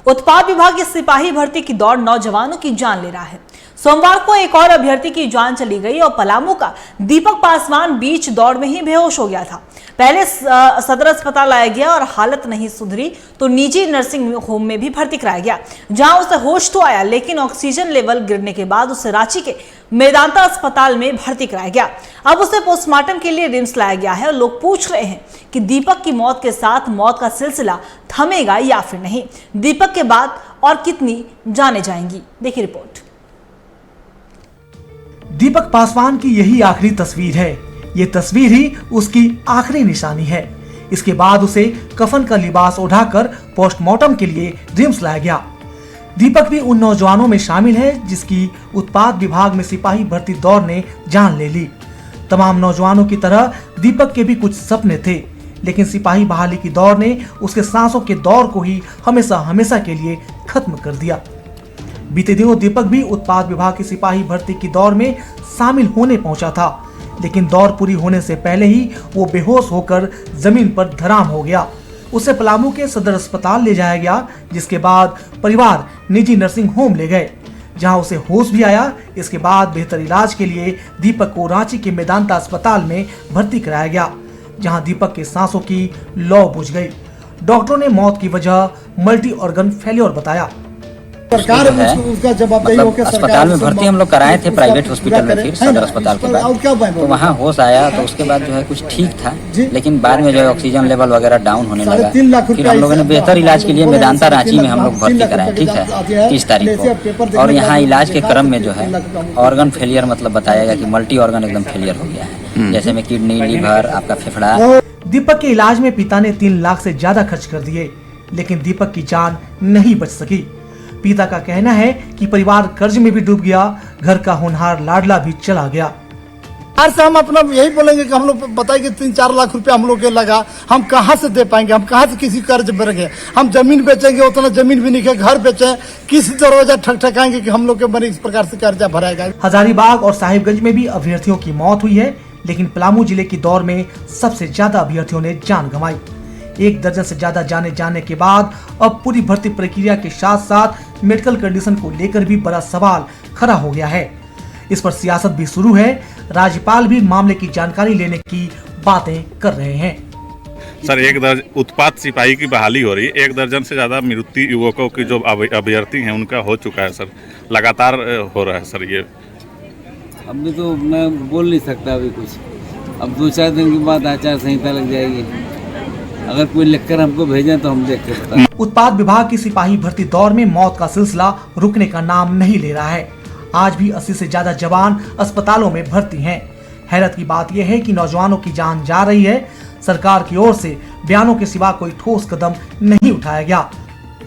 उत्पाद विभाग की सिपाही भर्ती की दौड़ नौजवानों की जान ले रहा है। सोमवार को एक और अभ्यर्थी की जान चली गई और पलामू का दीपक पासवान बीच दौड़ में ही बेहोश हो गया था। पहले सदर अस्पताल लाया गया और हालत नहीं सुधरी तो निजी नर्सिंग होम में भी भर्ती कराया गया, जहां उसे होश तो आया, लेकिन ऑक्सीजन लेवल गिरने के बाद उसे रांची के मेदांता अस्पताल में भर्ती कराया गया। अब उसे पोस्टमार्टम के लिए रिम्स लाया गया है और लोग पूछ रहे हैं कि दीपक की मौत के साथ मौत का सिलसिला थमेगा या फिर नहीं। दीपक के बाद और कितनी जाने जाएंगी, देखिए रिपोर्ट। दीपक पासवान की यही आखिरी तस्वीर है। ये तस्वीर ही उसकी आखिरी निशानी है। इसके बाद उसे कफन का लिबास ओढ़ाकर पोस्टमार्टम के लिए रिम्स लाया गया। दीपक भी उन नौजवानों में शामिल है जिसकी उत्पाद विभाग में सिपाही भर्ती दौड़ ने जान ले ली। तमाम नौजवानों की तरह दीपक के भी कुछ सपने थे, लेकिन सिपाही बहाली की दौड़ ने उसके सांसों के दौर को ही हमेशा हमेशा के लिए खत्म कर दिया। बीते दिनों दीपक भी उत्पाद विभाग की सिपाही भर्ती की दौड़ में शामिल होने पहुंचा था, लेकिन दौड़ पूरी होने से पहले ही वो बेहोश होकर जमीन पर धराम हो गया। उसे पलामू के सदर अस्पताल ले जाया गया, जिसके बाद परिवार निजी नर्सिंग होम ले गए, जहां उसे होश भी आया। इसके बाद बेहतर इलाज के लिए दीपक को रांची के मेदांता अस्पताल में भर्ती कराया गया, जहां दीपक के सांसों की लौ बुझ गई। डॉक्टरों ने मौत की वजह मल्टी ऑर्गन फेल्योर बताया। सरकार उसका जवाबदेही होकर अस्पताल में भर्ती हम लोग कराए थे प्राइवेट हॉस्पिटल में, फिर सदर अस्पताल के बाद तो वहाँ होश आया, तो उसके बाद जो है कुछ ठीक था, लेकिन बाद में जो है ऑक्सीजन लेवल वगैरह डाउन होने लगा। फिर हम लोगों ने बेहतर इलाज के लिए मेदांता रांची में हम लोग भर्ती कराए, ठीक है, 30 तारीख को। और यहाँ इलाज के क्रम में जो है ऑर्गन फेलियर मतलब बताया गया कि मल्टी ऑर्गन एकदम फेलियर हो गया है, जैसे में किडनी, लीवर, आपका फेफड़ा। दीपक के इलाज में पिता ने 3 लाख से ज्यादा खर्च कर दिए, लेकिन दीपक की जान नहीं बच सकी। पिता का कहना है कि परिवार कर्ज में भी डूब गया, घर का होनहार लाडला भी चला गया। आज से हम अपना यही बोलेंगे कि हम लोग बताए कि 3-4 लाख रुपया हम लोग के लगा, हम कहाँ से दे पाएंगे, हम कहाँ से किसी कर्ज भरेंगे। हम जमीन बेचेंगे, उतना जमीन भी नहीं है, घर बेचे, किस दरवाजा ठकाएंगे कि हम लोग के बने इस प्रकार से कर्जा भराएगा। हजारीबाग और साहिबगंज में भी अभ्यर्थियों की मौत हुई है, लेकिन पलामू जिले की दौड़ में सबसे ज्यादा अभ्यर्थियों ने जान गंवाई। 1 दर्जन से ज्यादा जाने के बाद अब पूरी भर्ती प्रक्रिया के साथ साथ मेडिकल कंडीशन को लेकर भी बड़ा सवाल खड़ा हो गया है। इस पर सियासत भी शुरू है। राज्यपाल भी मामले की जानकारी लेने की बातें कर रहे हैं। सर, 1 दर्जन उत्पाद सिपाही की बहाली हो रही है, 1 दर्जन से ज्यादा मृत्यु युवकों की जो अभ्यर्थी हैं उनका हो चुका है सर, लगातार हो रहा है सर। ये अभी तो मैं बोल नहीं सकता अभी कुछ, अब 2-4 दिन के बाद आचार संहिता लग जाएगी। अगर कोई लिखकर हमको भेजें तो हम देख के बता। उत्पाद विभाग की सिपाही भर्ती दौर में मौत का सिलसिला रुकने का नाम नहीं ले रहा है। आज भी 80 से ज्यादा जवान अस्पतालों में भर्ती हैं। हैरत की बात यह है कि नौजवानों की जान जा रही है। सरकार की ओर से बयानों के सिवा कोई ठोस कदम नहीं उठाया गया।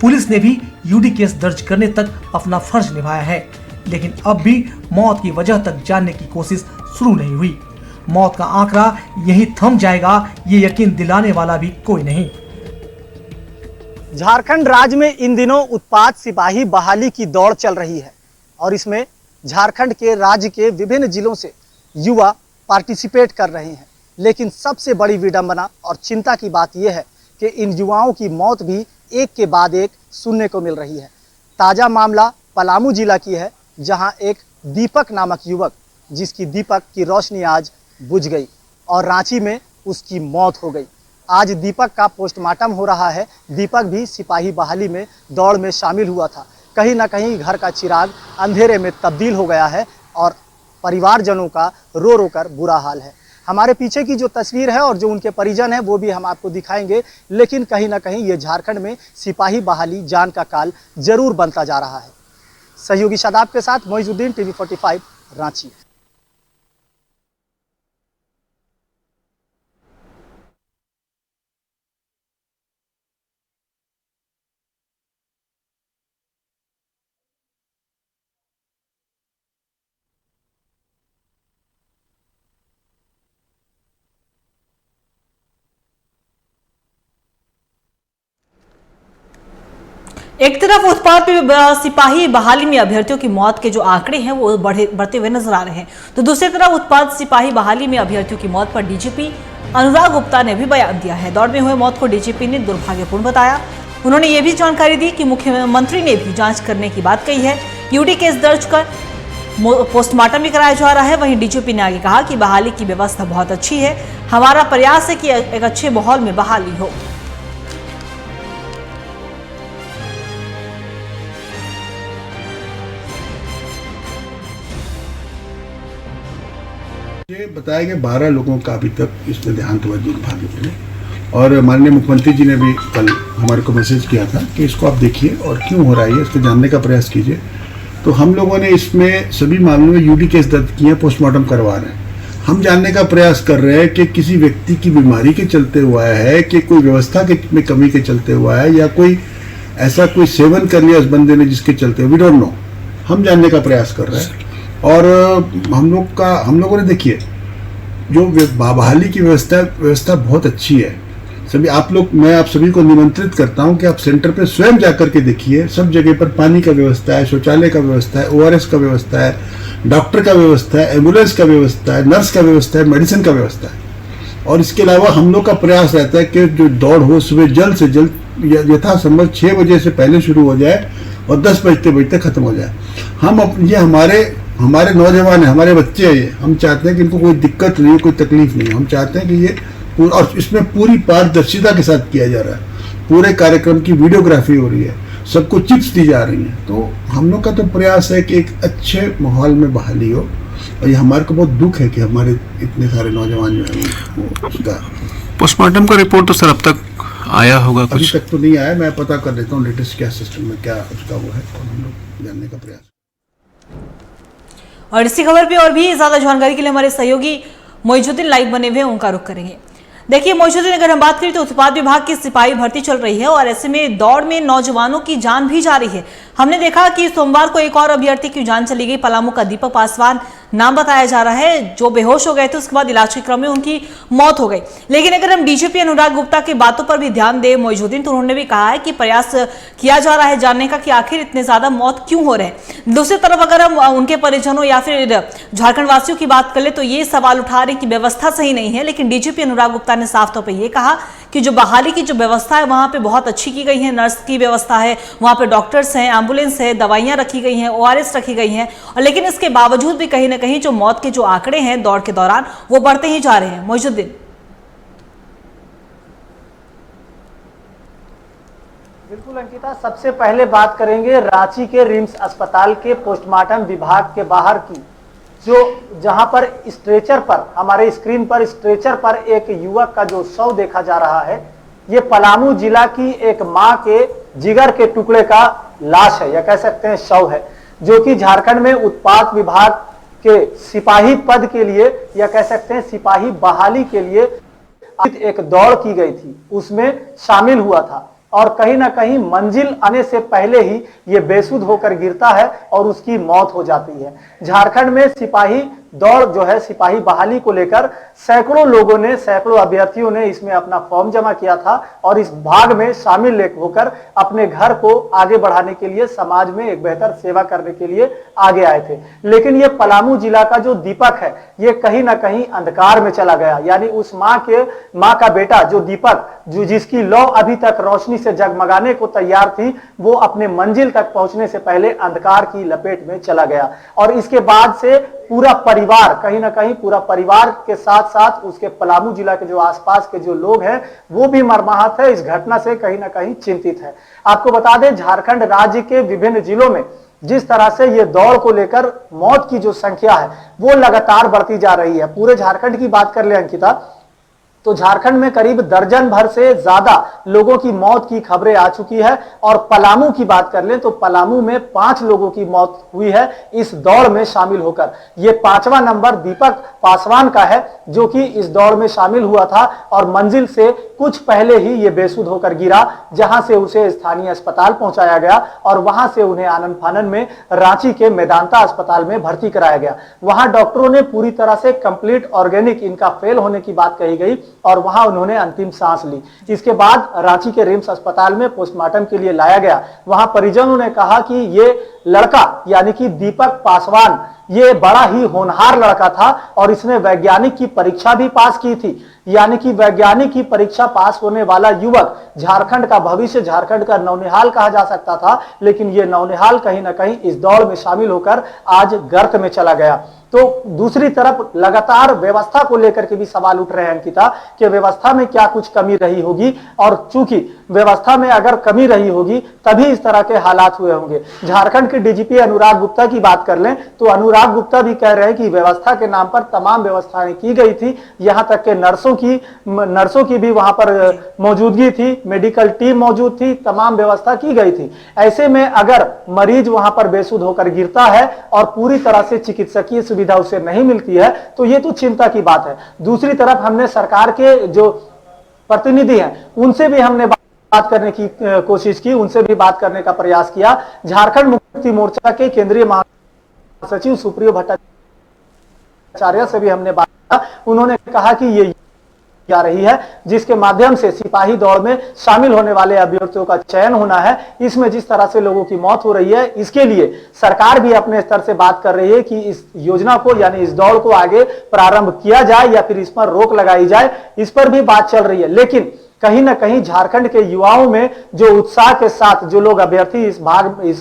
पुलिस ने भी यूडी केस दर्ज करने तक अपना फर्ज निभाया है, लेकिन अब भी मौत की वजह तक जानने की कोशिश शुरू नहीं हुई। मौत का आंकड़ा यही थम जाएगा, ये यकीन दिलाने वाला भी कोई नहीं। झारखंड राज्य में इन दिनों उत्पाद सिपाही बहाली की दौड़ चल रही है और इसमें झारखंड के राज्य के विभिन्न जिलों से युवा पार्टिसिपेट कर रहे हैं। लेकिन सबसे बड़ी विडंबना और चिंता की बात यह है कि इन युवाओं की मौत भी एक के बाद एक सुनने को मिल रही है। ताजा मामला पलामू जिला की है, जहां एक दीपक नामक युवक, जिसकी दीपक की रोशनी आज बुझ गई और रांची में उसकी मौत हो गई। आज दीपक का पोस्टमार्टम हो रहा है। दीपक भी सिपाही बहाली में दौड़ में शामिल हुआ था। कहीं ना कहीं घर का चिराग अंधेरे में तब्दील हो गया है और परिवारजनों का रो रो कर बुरा हाल है। हमारे पीछे की जो तस्वीर है और जो उनके परिजन हैं वो भी हम आपको दिखाएंगे, लेकिन कहीं ना कहीं ये झारखंड में सिपाही बहाली जान का काल जरूर बनता जा रहा है। सहयोगी शादाब के साथ मोइजुद्दीन, टीवी 45 रांची। एक तरफ उत्पाद सिपाही बहाली में अभ्यर्थियों की मौत के जो आंकड़े हैं वो बढ़ते हुए नजर आ रहे हैं, तो दूसरी तरफ उत्पाद सिपाही बहाली में अभ्यर्थियों की मौत पर डीजीपी अनुराग गुप्ता ने भी बयान दिया है। दौड़ में हुए मौत को डीजीपी ने दुर्भाग्यपूर्ण बताया। उन्होंने ये भी जानकारी दी कि मुख्यमंत्री ने भी जांच करने की बात कही है। यूडी केस दर्ज कर पोस्टमार्टम भी कराया जा रहा है। वहीं डीजीपी ने आगे कहा कि बहाली की व्यवस्था बहुत अच्छी है, हमारा प्रयास है कि एक अच्छे माहौल में बहाली हो। ये बताया गया 12 लोगों का अभी तक इसमें देहांत हुआ दुर्भाग्य में, और माननीय मुख्यमंत्री जी ने भी कल हमारे को मैसेज किया था कि इसको आप देखिए और क्यों हो रहा है इसको जानने का प्रयास कीजिए। तो हम लोगों ने इसमें सभी मामलों में यूडी केस दर्ज किए हैं, पोस्टमार्टम करवा रहे हैं। हम जानने का प्रयास कर रहे हैं कि किसी व्यक्ति की बीमारी के चलते हुआ है कि कोई व्यवस्था के में कमी के चलते हुआ है या कोई ऐसा कोई सेवन कर लिया उस बंदे ने जिसके चलते, वी डोंट नो। हम जानने का प्रयास कर रहे हैं और हम लोगों ने देखिए जो बहाली की व्यवस्था बहुत अच्छी है। मैं आप सभी को निमंत्रित करता हूं कि आप सेंटर पे स्वयं जाकर के देखिए। सब जगह पर पानी का व्यवस्था है, शौचालय का व्यवस्था है, ORS का व्यवस्था है, डॉक्टर का व्यवस्था है, एम्बुलेंस का व्यवस्था है, नर्स का व्यवस्था है, मेडिसिन का व्यवस्था है। और इसके अलावा हम लोग का प्रयास रहता है कि जो दौड़ हो सुबह जल्द से जल्द यथासंभव 6 बजे से पहले शुरू हो जाए और 10 बजते खत्म हो जाए। ये हमारे नौजवान है, हमारे बच्चे हैं, हम चाहते हैं कि इनको कोई दिक्कत नहीं है, कोई तकलीफ नहीं है। हम चाहते हैं कि ये और इसमें पूरी पारदर्शिता के साथ किया जा रहा है। पूरे कार्यक्रम की वीडियोग्राफी हो रही है, सबको चिप्स दी जा रही हैं। तो हम लोग का तो प्रयास है कि एक अच्छे माहौल में बहाली हो। और ये हमारे को बहुत दुख है कि हमारे इतने सारे नौजवान जो है उसका पोस्टमार्टम का रिपोर्ट तो सर अब तक आया होगा? अभी तक तो नहीं आया, मैं पता कर लेता हूँ लेटेस्ट क्या सिस्टम में क्या उसका वो है और हम लोग जानने का प्रयास। और इसी खबर पे और भी ज्यादा जानकारी के लिए हमारे सहयोगी मोइजुद्दीन लाइव बने हुए, उनका रुख करेंगे। देखिए मोइजुद्दीन, अगर हम बात करें तो उत्पाद विभाग की सिपाही भर्ती चल रही है और ऐसे में दौड़ में नौजवानों की जान भी जा रही है। हमने देखा कि सोमवार को एक और अभ्यर्थी की जान चली गई। पलामू का दीपक पासवान नाम बताया जा रहा है, जो बेहोश हो गए थे, उसके बाद इलाज के क्रम में उनकी मौत हो गई। लेकिन अगर हम डीजीपी अनुराग गुप्ता की बातों पर भी ध्यान दें मोइजुद्दीन, तो उन्होंने भी कहा है कि प्रयास किया जा रहा है जानने का कि आखिर इतने ज्यादा मौत क्यों हो रहे हैं। दूसरी तरफ अगर हम उनके परिजनों या फिर झारखंड वासियों की बात कर ले तो ये सवाल उठा रहे कि व्यवस्था सही नहीं है। लेकिन डीजीपी अनुराग गुप्ता ने साफ तौर पर यह कहा कि जो बहाली की जो व्यवस्था है वहां पे बहुत अच्छी की गई है, नर्स की व्यवस्था है, वहां पे डॉक्टर्स हैं, एम्बुलेंस है, दवाइयां रखी गई हैं, ORS रखी गई हैं। और लेकिन इसके बावजूद भी कहीं ना कहीं जो मौत के जो आंकड़े हैं दौड़ के दौरान वो बढ़ते ही जा रहे हैं। मोइजुद्दीन, बिल्कुल अंकिता, सबसे पहले बात करेंगे रांची के रिम्स अस्पताल के पोस्टमार्टम विभाग के बाहर की, जहां पर स्ट्रेचर पर, हमारे स्क्रीन पर स्ट्रेचर पर एक युवक का जो शव देखा जा रहा है। ये पलामू जिला की एक मां के जिगर के टुकड़े का लाश है या कह सकते हैं शव है, जो कि झारखंड में उत्पाद विभाग के सिपाही पद के लिए या कह सकते हैं सिपाही बहाली के लिए एक दौड़ की गई थी, उसमें शामिल हुआ था। और कहीं ना कहीं मंजिल आने से पहले ही ये बेसुध होकर गिरता है और उसकी मौत हो जाती है। झारखंड में सिपाही दौड़ जो है, सिपाही बहाली को लेकर सैकड़ों लोगों ने, सैकड़ों अभ्यर्थियों ने इसमें अपना फॉर्म जमा किया था और इस भाग में शामिल होकर अपने घर को आगे बढ़ाने के लिए, समाज में एक बेहतर सेवा करने के लिए आगे आए थे। लेकिन ये पलामू जिला का जो दीपक है, ये कहीं ना कहीं अंधकार में चला गया। यानी उस माँ का बेटा जो दीपक, जो जिसकी लौ अभी तक रोशनी से जगमगाने को तैयार थी, वो अपने मंजिल तक पहुंचने से पहले अंधकार की लपेट में चला गया। और इसके बाद से पूरा परिवार, कहीं ना कहीं पूरा परिवार के साथ साथ उसके पलामू जिला के जो आसपास के जो लोग हैं वो भी मर्माहत है, इस घटना से कहीं ना कहीं चिंतित है। आपको बता दें, झारखंड राज्य के विभिन्न जिलों में जिस तरह से ये दौड़ को लेकर मौत की जो संख्या है वो लगातार बढ़ती जा रही है। पूरे झारखंड की बात कर ले अंकिता, तो झारखंड में करीब दर्जन भर से ज्यादा लोगों की मौत की खबरें आ चुकी है। और पलामू की बात कर लें तो पलामू में 5 लोगों की मौत हुई है इस दौड़ में शामिल होकर। ये 5वां नंबर दीपक पासवान का है, जो कि इस दौड़ में शामिल हुआ था और मंजिल से कुछ पहले ही ये बेसुध होकर गिरा, जहां से उसे स्थानीय अस्पताल पहुंचाया गया और वहां से उन्हें आनन फानन में रांची के मेदांता अस्पताल में भर्ती कराया गया। वहां डॉक्टरों ने पूरी तरह से कंप्लीट ऑर्गेनिक इनका फेल होने की बात कही गई और वहां उन्होंने अंतिम सांस ली। इसके बाद रांची के रिम्स अस्पताल में पोस्टमार्टम के लिए लाया गया। वहां परिजनों ने कहा कि ये लड़का यानी कि दीपक पासवान ये बड़ा ही होनहार लड़का था और इसने वैज्ञानिक की परीक्षा भी पास की थी, यानी कि वैज्ञानिक की परीक्षा पास होने वाला युवक झारखंड का भविष्य, झारखंड का नौनिहाल कहा जा सकता था, लेकिन ये नौनिहाल कहीं ना कहीं इस दौड़ में शामिल होकर आज गर्त में चला गया। तो दूसरी तरफ लगातार व्यवस्था को लेकर के भी सवाल उठ रहे हैं अंकिता, कि व्यवस्था में क्या कुछ कमी रही होगी, और चूंकि व्यवस्था में अगर कमी रही होगी तभी इस तरह के हालात हुए होंगे। झारखंड के डीजीपी अनुराग गुप्ता की बात कर लें तो अनुराग गुप्ता भी कह रहे हैं कि व्यवस्था के नाम पर तमाम व्यवस्थाएं की गई थी, यहां तक के नर्सों की भी वहां पर मौजूदगी थी, मेडिकल टीम मौजूद थी, तमाम व्यवस्था की गई थी। ऐसे में अगर मरीज वहां पर बेसुध होकर गिरता है और पूरी तरह से चिकित्सकीय सुविधा उसे नहीं मिलती है तो ये तो चिंता की बात है। दूसरी तरफ हमने सरकार के जो प्रतिनिधि हैं उनसे भी हमने बात करने की कोशिश की, उनसे भी बात करने का प्रयास किया। झारखंड मुक्ति मोर्चा के केंद्रीय महासचिव सुप्रियो भट्टाचार्य से भी हमने बात किया। उन्होंने कहा कि ये जा रही है जिसके माध्यम से सिपाही दौड़ में शामिल होने वाले अभ्यर्थियों का चयन होना है, इसमें जिस तरह से लोगों की मौत हो रही है इसके लिए सरकार भी अपने स्तर से बात कर रही है कि इस योजना को यानी इस दौड़ को आगे प्रारंभ किया जाए या फिर इस पर रोक लगाई जाए, इस पर भी बात चल रही है। लेकिन कहीं ना कहीं झारखंड के युवाओं में जो उत्साह के साथ जो लोग अभ्यर्थी इस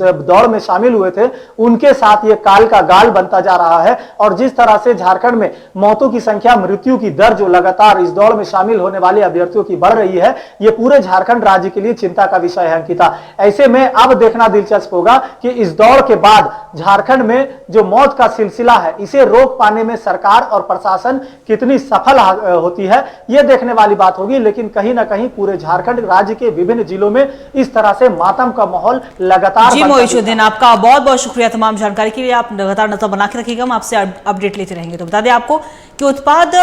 दौड़ में शामिल हुए थे उनके साथ ये काल का गाल बनता जा रहा है। और जिस तरह से झारखंड में मौतों की संख्या, मृत्यु की दर जो लगातार इस दौड़ में शामिल होने वाले अभ्यर्थियों की बढ़ रही है, ये पूरे झारखंड राज्य के लिए चिंता का विषय है अंकिता। ऐसे में अब देखना दिलचस्प होगा कि इस दौड़ के बाद झारखंड में जो मौत का सिलसिला है इसे रोक पाने में सरकार और प्रशासन कितनी सफल होती है, यह देखने वाली बात होगी। लेकिन कहीं ना कहीं पूरे झारखंड राज्य के विभिन्न जिलों में इस तरह से मातम का माहौल लगातार। जी मोइजुद्दीन, आपका बहुत बहुत शुक्रिया तमाम जानकारी के लिए। आप लगातार नजर बना के रखिएगा, हम आपसे अपडेट लेते रहेंगे। तो बता दें आपको कि उत्पाद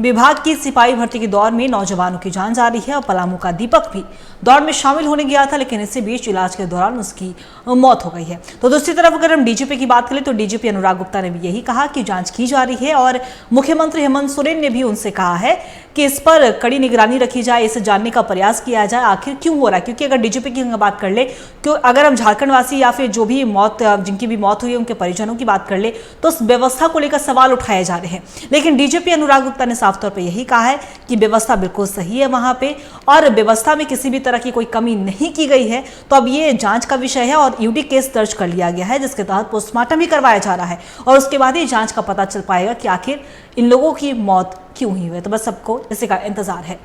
विभाग की सिपाही भर्ती की दौड़ में नौजवानों की जान जा रही है और पलामू का दीपक भी दौड़ में शामिल होने गया था, लेकिन इसी बीच इलाज के दौरान उसकी मौत हो गई है। तो दूसरी तरफ अगर हम डीजीपी की बात करें तो डीजीपी अनुराग गुप्ता ने भी यही कहा कि जांच की जा रही है और मुख्यमंत्री हेमंत सोरेन ने भी उनसे कहा है कि इस पर कड़ी निगरानी रखी जाए, इसे जानने का प्रयास किया जाए आखिर क्यों हो रहा है। क्योंकि अगर डीजीपी की बात कर ले, क्यों अगर हम झारखंड वासी या फिर जो भी जिनकी भी मौत हुई है उनके परिजनों की बात कर ले तो उस व्यवस्था को लेकर सवाल उठाए जा रहे हैं। लेकिन डीजीपी अनुराग गुप्ता ने साफ तौर पर यही कहा है कि व्यवस्था बिल्कुल सही है वहां पे और व्यवस्था में किसी भी तरह की कोई कमी नहीं की गई है। तो अब ये जांच का विषय है और यूडी केस दर्ज कर लिया गया है जिसके तहत पोस्टमार्टम भी करवाया जा रहा है और उसके बाद ही जांच का पता चल पाएगा कि आखिर इन लोगों की मौत क्यों हुई है। तो बस सबको इसी का इंतजार है।